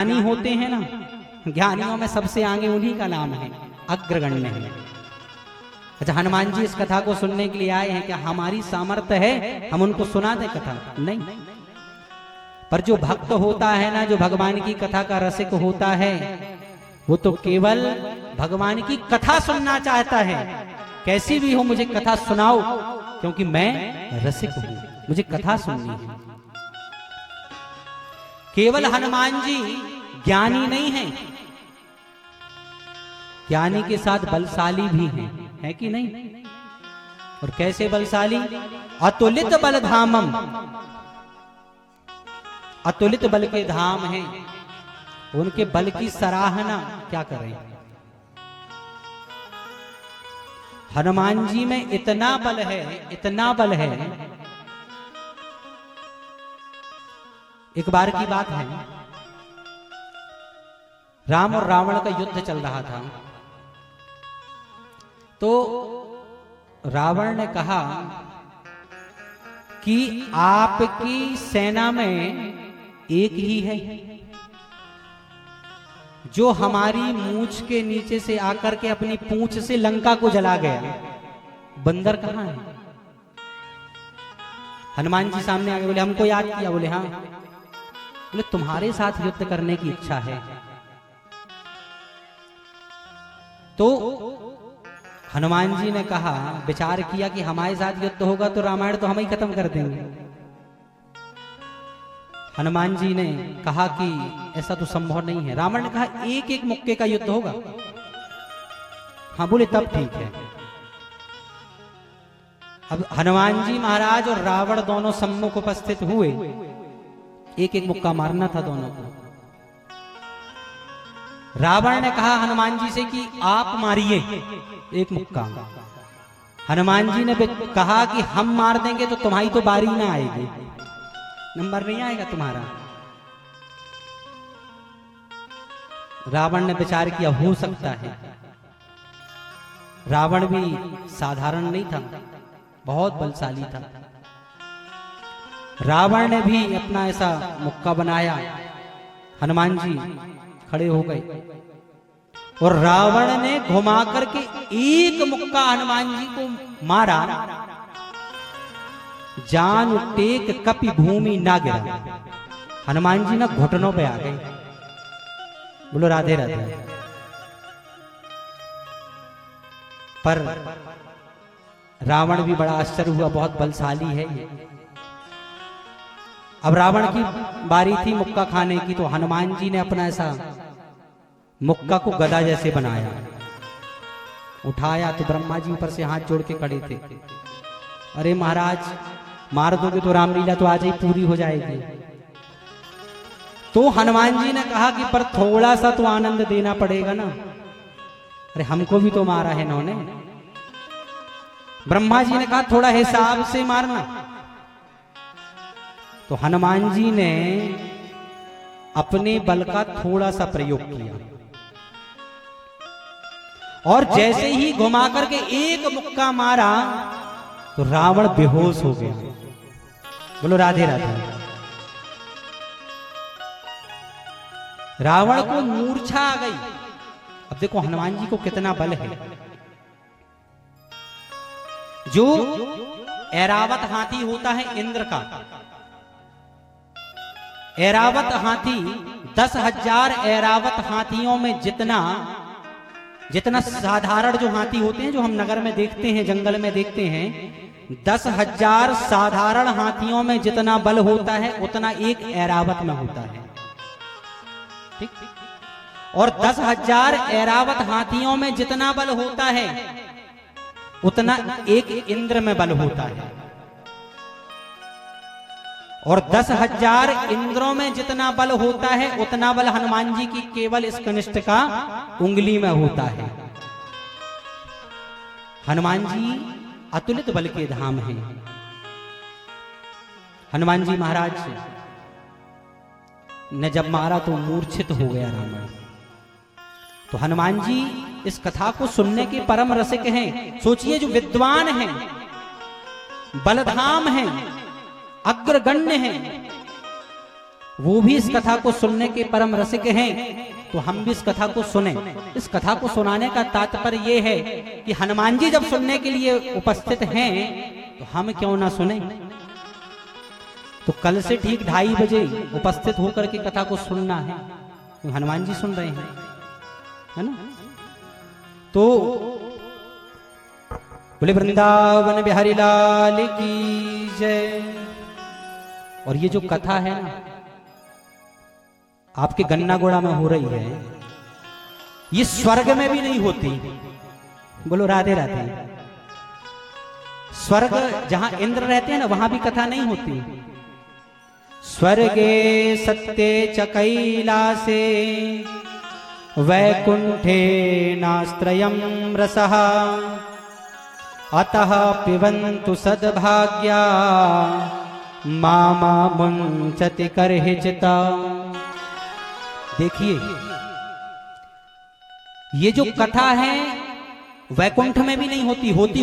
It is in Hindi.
ज्ञानी होते हैं ना, ज्ञानियों में सबसे आगे उन्हीं का नाम है, अग्रगण्य है। अच्छा, हनुमान जी इस कथा को सुनने के लिए आए हैं, क्या हमारी सामर्थ्य है हम उनको सुना दें कथा? नहीं। पर जो भक्त होता है ना, जो भगवान की कथा का रसिक होता है, वो तो केवल भगवान की कथा सुनना चाहता है। कैसी भी हो मुझे कथा सुनाओ, क्योंकि मैं रसिक हूं, मुझे कथा सुननी है। केवल हनुमान जी ज्ञानी नहीं हैं, ज्ञानी के साथ बलशाली भी हैं, है कि नहीं? और कैसे बलशाली? अतुलित बल धामम, अतुलित बल के धाम हैं। उनके बल की सराहना क्या करें। हनुमान जी में इतना बल है, इतना बल है। एक बार की बात है, राम और रावण का युद्ध चल रहा था। तो रावण ने कहा कि आपकी सेना में एक ही है जो हमारी मूंछ के नीचे से आकर के अपनी पूंछ से लंका को जला गया। बंदर कहां है? हनुमान जी सामने आगे बोले, हमको याद किया? बोले हाँ। बोले तुम्हारे साथ युद्ध करने की इच्छा है। तो हनुमान जी ने कहा, विचार किया कि हमारे साथ युद्ध होगा तो रामायण तो हम ही खत्म कर देंगे। हनुमान जी ने कहा कि ऐसा तो संभव नहीं है। रावण ने कहा एक एक मुक्के का युद्ध होगा। हाँ, बोले तब ठीक है। अब हनुमान जी महाराज और रावण दोनों सम्मुख उपस्थित हुए। एक एक मुक्का मारना था दोनों को। रावण ने कहा हनुमान जी से कि आप मारिए एक मुक्का। हनुमान जी ने कहा कि हम मार देंगे तो तुम्हारी तो बारी ना आएगी, नंबर नहीं आएगा तुम्हारा। रावण ने विचार किया हो सकता है। रावण भी साधारण नहीं था, बहुत बलशाली था। रावण ने भी अपना ऐसा मुक्का बनाया। हनुमान जी खड़े हो गए और रावण ने घुमा करके एक मुक्का हनुमान जी को मारा। जान टेक कपि भूमि ना गिरा। हनुमान जी ना घुटनों पे आ गए। बोलो राधे राधे। पर रावण भी बड़ा आश्चर्य हुआ, बहुत बलशाली है ये। अब रावण की बारी थी मुक्का खाने की, तो हनुमान जी ने अपना ऐसा मुक्का को गदा जैसे बनाया, उठाया तो ब्रह्मा जी ऊपर से हाथ जोड़ के खड़े थे। अरे महाराज, मार दोगे तो रामलीला तो आज ही पूरी हो जाएगी। तो हनुमान जी ने कहा कि पर थोड़ा सा तो आनंद देना पड़ेगा ना। अरे हमको भी तो मारा है इन्होंने। ब्रह्मा जी ने कहा थोड़ा हिसाब से मारना। तो हनुमान जी ने अपने बल का थोड़ा सा प्रयोग किया और जैसे ही घुमा करके एक मुक्का मारा तो रावण बेहोश हो गया। बोलो राधे राधे। रावण को मूर्छा आ गई। अब देखो हनुमान जी को कितना बल है। जो ऐरावत हाथी होता है इंद्र का, ऐरावत हाथी 10,000 ऐरावत हाथियों में जितना साधारण जो हाथी होते हैं, जो हम नगर में देखते हैं, जंगल में देखते हैं, 10,000 साधारण हाथियों में जितना बल होता है उतना एक ऐरावत में होता है। ठीक? और 10,000 ऐरावत हाथियों में जितना बल होता है उतना एक इंद्र में बल होता है। और 10,000 इंद्रों में जितना बल होता है उतना बल हनुमान जी की केवल इस कनिष्ठ का उंगली में होता है। हनुमान जी अतुलित बल के धाम हैं। हनुमान जी महाराज ने जब मारा तो मूर्छित हो गया रावण। तो हनुमान जी इस कथा को सुनने के परम रसिक हैं। सोचिए, जो विद्वान हैं, बलधाम हैं, अग्रगण्य हैं, वो भी इस कथा को सुनने के परम रसिक हैं, तो हम भी इस कथा को सुने। इस कथा को सुनाने का तात्पर्य ये है कि हनुमान जी जब सुनने के लिए उपस्थित हैं तो हम क्यों ना सुने। तो कल से ठीक 2:30 बजे उपस्थित होकर के कथा को सुनना है, तो हनुमान जी सुन रहे हैं, है ना। तो बोले वृंदावन बिहारी लाल की जय। और ये जो कथा है ना आपके गन्नागोड़ा में हो रही है, ये स्वर्ग में भी नहीं होती। बोलो राधे राधे। स्वर्ग जहां इंद्र रहते हैं ना वहां भी कथा नहीं होती। स्वर्गे सत्ये च कैलासे वैकुंठे नास्त्रयं रसः अतः पिबन्तु सद्भाग्या मामा मुंचति करहिचिता। देखिए ये जो कथा है वैकुंठ में भी नहीं होती, होती